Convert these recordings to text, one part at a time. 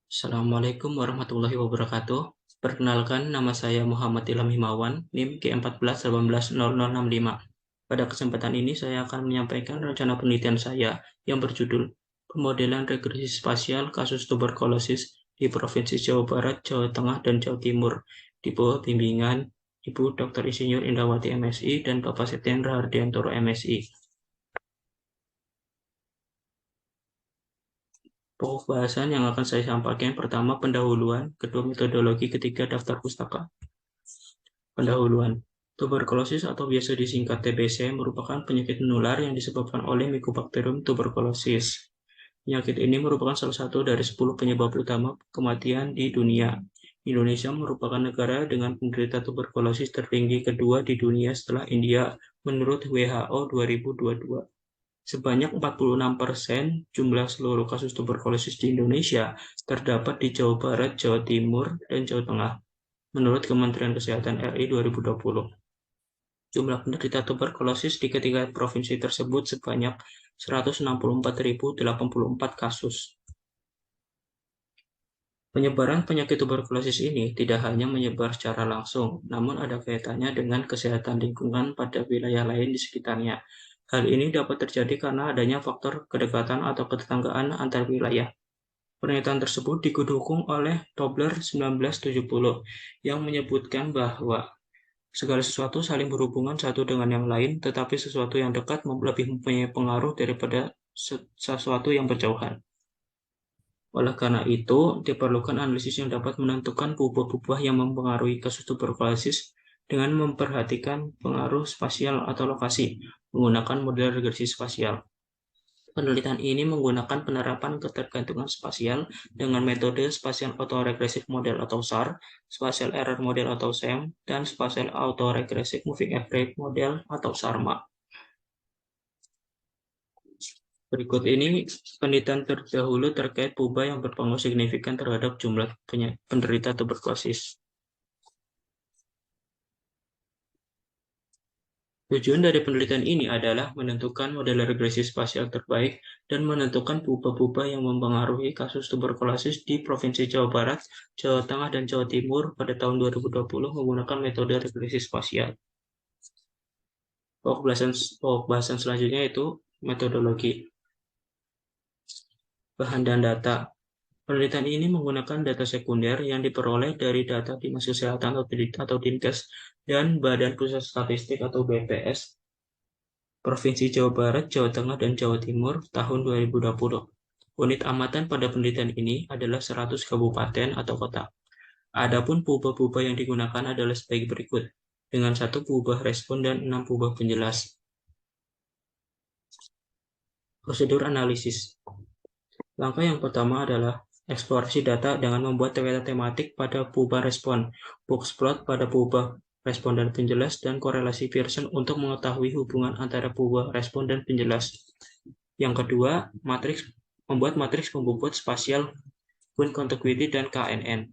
Assalamualaikum warahmatullahi wabarakatuh. Perkenalkan, nama saya Muhammad Ilham Himawan, NIM G14180065. Pada kesempatan ini saya akan menyampaikan rencana penelitian saya yang berjudul Pemodelan Regresi Spasial Kasus Tuberkulosis di Provinsi Jawa Barat, Jawa Tengah, dan Jawa Timur di bawah bimbingan Ibu Dr. Insinyur Indrawati MSI dan Bapak Setyendra Hardiantoro MSI. Pokok bahasan yang akan saya sampaikan pertama pendahuluan, kedua metodologi, ketiga daftar pustaka. Pendahuluan. Tuberkulosis atau biasa disingkat TBC merupakan penyakit menular yang disebabkan oleh Mycobacterium tuberculosis. Penyakit ini merupakan salah satu dari 10 penyebab utama kematian di dunia. Indonesia merupakan negara dengan penderita tuberkulosis tertinggi kedua di dunia setelah India menurut WHO 2022. Sebanyak 46% jumlah seluruh kasus tuberkulosis di Indonesia terdapat di Jawa Barat, Jawa Timur, dan Jawa Tengah, menurut Kementerian Kesehatan RI 2020. Jumlah penderita tuberkulosis di ketiga provinsi tersebut sebanyak 164.084 kasus. Penyebaran penyakit tuberkulosis ini tidak hanya menyebar secara langsung, namun ada kaitannya dengan kesehatan lingkungan pada wilayah lain di sekitarnya. Hal ini dapat terjadi karena adanya faktor kedekatan atau ketetanggaan antar wilayah. Pernyataan tersebut didukung oleh Tobler 1970 yang menyebutkan bahwa segala sesuatu saling berhubungan satu dengan yang lain, tetapi sesuatu yang dekat lebih mempunyai pengaruh daripada sesuatu yang berjauhan. Oleh karena itu, diperlukan analisis yang dapat menentukan perubahan-perubahan yang mempengaruhi kasus tuberkulosis dengan memperhatikan pengaruh spasial atau lokasi menggunakan model regresi spasial. Penelitian ini menggunakan penerapan ketergantungan spasial dengan metode Spatial Autoregressive Model atau SAR, Spatial Error Model atau SEM, dan Spatial Autoregressive Moving Average Model atau SARMA. Berikut ini penelitian terdahulu terkait puba yang berpengaruh signifikan terhadap jumlah penderita tuberkulosis. Tujuan dari penelitian ini adalah menentukan model regresi spasial terbaik dan menentukan puba-puba yang mempengaruhi kasus tuberkulosis di Provinsi Jawa Barat, Jawa Tengah, dan Jawa Timur pada tahun 2020 menggunakan metode regresi spasial. Pokok bahasan selanjutnya yaitu metodologi. Bahan dan data. Penelitian ini menggunakan data sekunder yang diperoleh dari data Dinas Kesehatan atau Dinkes dan Badan Pusat Statistik atau BPS Provinsi Jawa Barat, Jawa Tengah, dan Jawa Timur tahun 2020. Unit amatan pada penelitian ini adalah 100 kabupaten atau kota. Adapun puba-puba yang digunakan adalah sebagai berikut, dengan 1 puba respon dan 6 puba penjelas. Prosedur analisis. Langkah yang pertama adalah eksplorasi data dengan membuat peta tematik pada puba respon, boxplot pada puba respon dan penjelas, dan korelasi Pearson untuk mengetahui hubungan antara puba respon dan penjelas. Yang kedua, membuat matriks pembobot spasial Queen Contiguity dan KNN.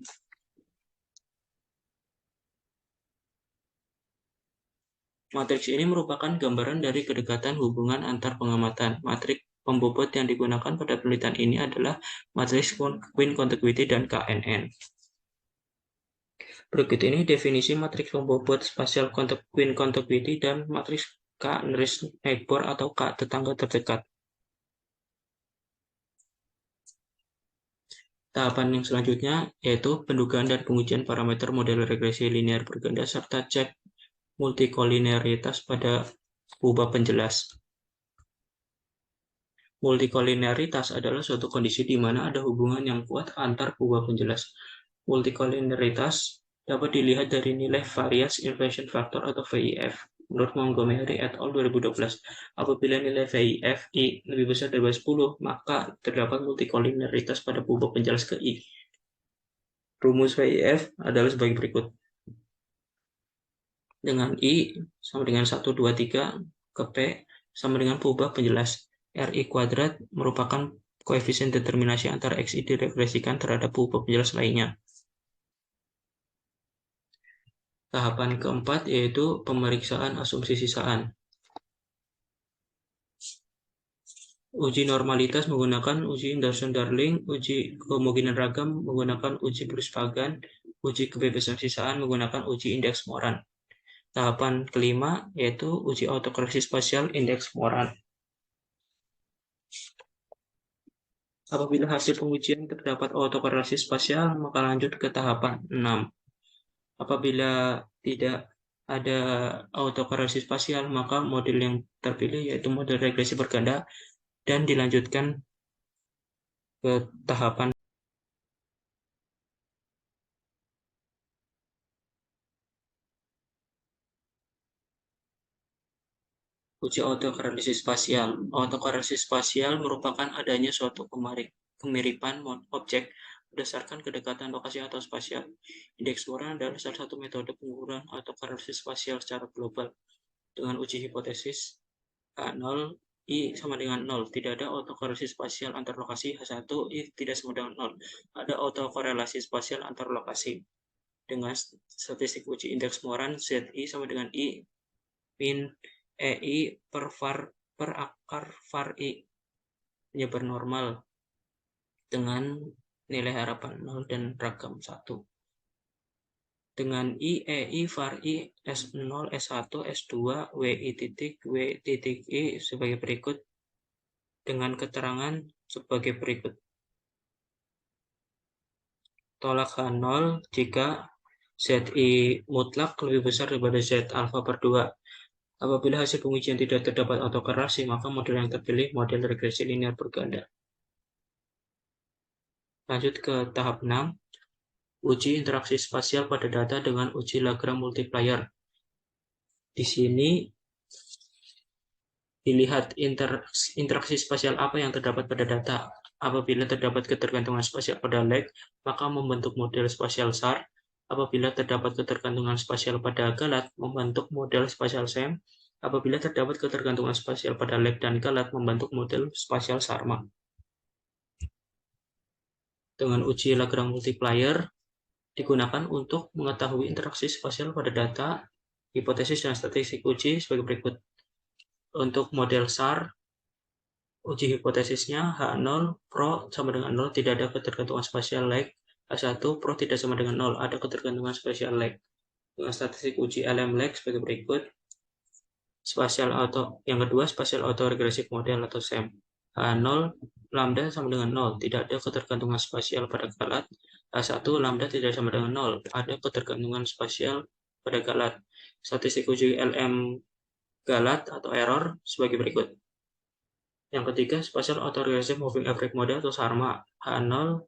Matriks ini merupakan gambaran dari kedekatan hubungan antar pengamatan. Matriks pembobot yang digunakan pada penelitian ini adalah matriks Queen Contiguity dan KNN. Berikut ini definisi matriks pembobot spasial Queen Contiguity dan matriks K nearest neighbor atau K tetangga terdekat. Tahapan yang selanjutnya yaitu pendugaan dan pengujian parameter model regresi linear berganda serta cek multikolineritas pada puba penjelas. Multikolineritas adalah suatu kondisi di mana ada hubungan yang kuat antar puba penjelas. Multikolineritas dapat dilihat dari nilai Variance Inversion Factor atau VIF. Menurut Montgomery et al. 2012, apabila nilai VIF I lebih besar dari 10, maka terdapat multikolineritas pada puba penjelas ke I. Rumus VIF adalah sebagai berikut. Dengan I sama dengan 1, 2, 3 ke P sama dengan puba penjelas. RI kuadrat merupakan koefisien determinasi antara XI diregresikan terhadap puba penjelas lainnya. Tahapan keempat yaitu pemeriksaan asumsi sisaan. Uji normalitas menggunakan uji Anderson-Darling, uji kehomogenan ragam menggunakan uji Plus-Pagan, uji kebebasan sisaan menggunakan uji indeks Moran. Tahapan kelima yaitu uji autokorelasi spasial indeks Moran. Apabila hasil pengujian terdapat autokorelasi spasial, maka lanjut ke tahapan 6. Apabila tidak ada autokorelasi spasial, maka model yang terpilih yaitu model regresi berganda dan dilanjutkan ke tahapan uji autokorelasi spasial. Autokorelasi spasial merupakan adanya suatu kemiripan objek berdasarkan kedekatan lokasi atau spasial. Indeks Moran adalah salah satu metode pengukuran autokorelasi spasial secara global. Dengan uji hipotesis H0 I sama dengan 0. Tidak ada autokorelasi spasial antar lokasi. H1 I tidak sama dengan 0. Ada autokorelasi spasial antar lokasi. Dengan statistik uji indeks Moran ZI sama dengan I min EI per akar var I penyebar normal dengan nilai harapan 0 dan ragam 1. Dengan I, EI, var I, S0, S1, S2, WI titik, W titik I sebagai berikut dengan keterangan sebagai berikut. Tolak H0 jika ZI mutlak lebih besar daripada Z alfa per 2. Apabila hasil pengujian tidak terdapat autokorelasi, maka model yang terpilih model regresi linear berganda. Lanjut ke tahap 6, uji interaksi spasial pada data dengan uji Lagrange multiplier. Di sini dilihat interaksi spasial apa yang terdapat pada data. Apabila terdapat ketergantungan spasial pada lag, maka membentuk model spasial SAR. Apabila terdapat ketergantungan spasial pada galat, membentuk model spasial SEM. Apabila terdapat ketergantungan spasial pada lag dan galat, membentuk model spasial SARMA. Dengan uji Lagrange multiplier digunakan untuk mengetahui interaksi spasial pada data, hipotesis dan statistik uji sebagai berikut. Untuk model SAR, uji hipotesisnya H0 Pro sama dengan 0, tidak ada ketergantungan spasial lag. H1 Pro tidak sama dengan 0, ada ketergantungan spasial lag. Dengan statistik uji LM lag sebagai berikut. Yang kedua, spasial autoregressive model atau SEM. H0 lambda sama dengan 0, tidak ada ketergantungan spasial pada galat. H1 lambda tidak sama dengan 0, ada ketergantungan spasial pada galat. Statistik uji LM galat atau error sebagai berikut. Yang ketiga, spatial autoregressive moving average model atau SARMA. H0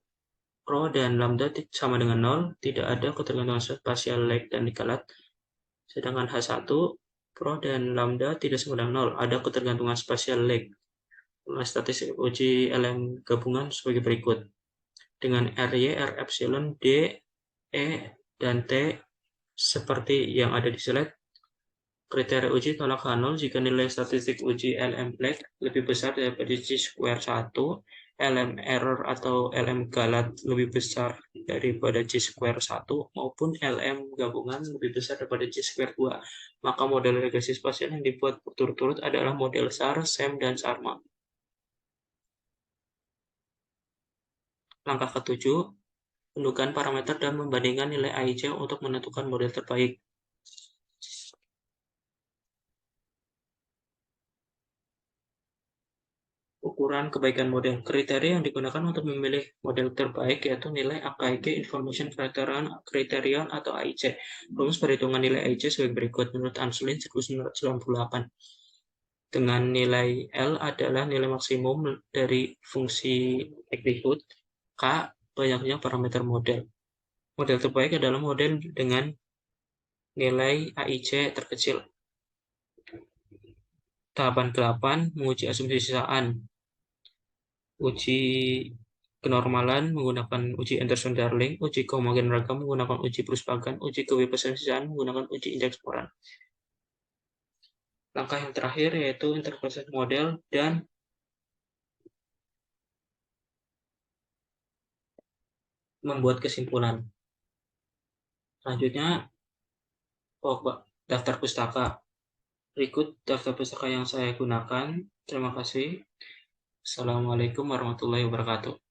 Pro dan lambda sama dengan 0, tidak ada ketergantungan spasial lag dan galat. Sedangkan H1 Pro dan lambda tidak sama dengan 0, ada ketergantungan spasial lag. Statistik uji LM gabungan sebagai berikut. Dengan RY, R epsilon, D, E, dan T seperti yang ada di slide. Kriteria uji tolak H0 jika nilai statistik uji LM lag lebih besar daripada Chi-square 1, LM error atau LM galat lebih besar daripada Chi-square 1, maupun LM gabungan lebih besar daripada Chi-square 2, maka model regresi spasial yang dibuat berturut-turut adalah model SAR, SEM, dan SARMA. Langkah ketujuh, tentukan parameter dan membandingkan nilai AIC untuk menentukan model terbaik. Ukuran kebaikan model. Kriteria yang digunakan untuk memilih model terbaik yaitu nilai AKIK Information Criterion atau AIC. Rumus perhitungan nilai AIC sebagai berikut menurut Anselin 1998. Dengan nilai L adalah nilai maksimum dari fungsi likelihood, K banyaknya parameter model. Model terbaik adalah model dengan nilai AIC terkecil. Tahapan 8, menguji asumsi sisaan. Uji kenormalan menggunakan uji Anderson-Darling, uji kehomogenan ragam menggunakan uji Plus-Pagan, uji kebebasan sisaan menggunakan uji indeks Moran. Langkah yang terakhir yaitu interpretasi model dan membuat kesimpulan. Selanjutnya, daftar pustaka. Berikut daftar pustaka yang saya gunakan. Terima kasih. Assalamualaikum warahmatullahi wabarakatuh.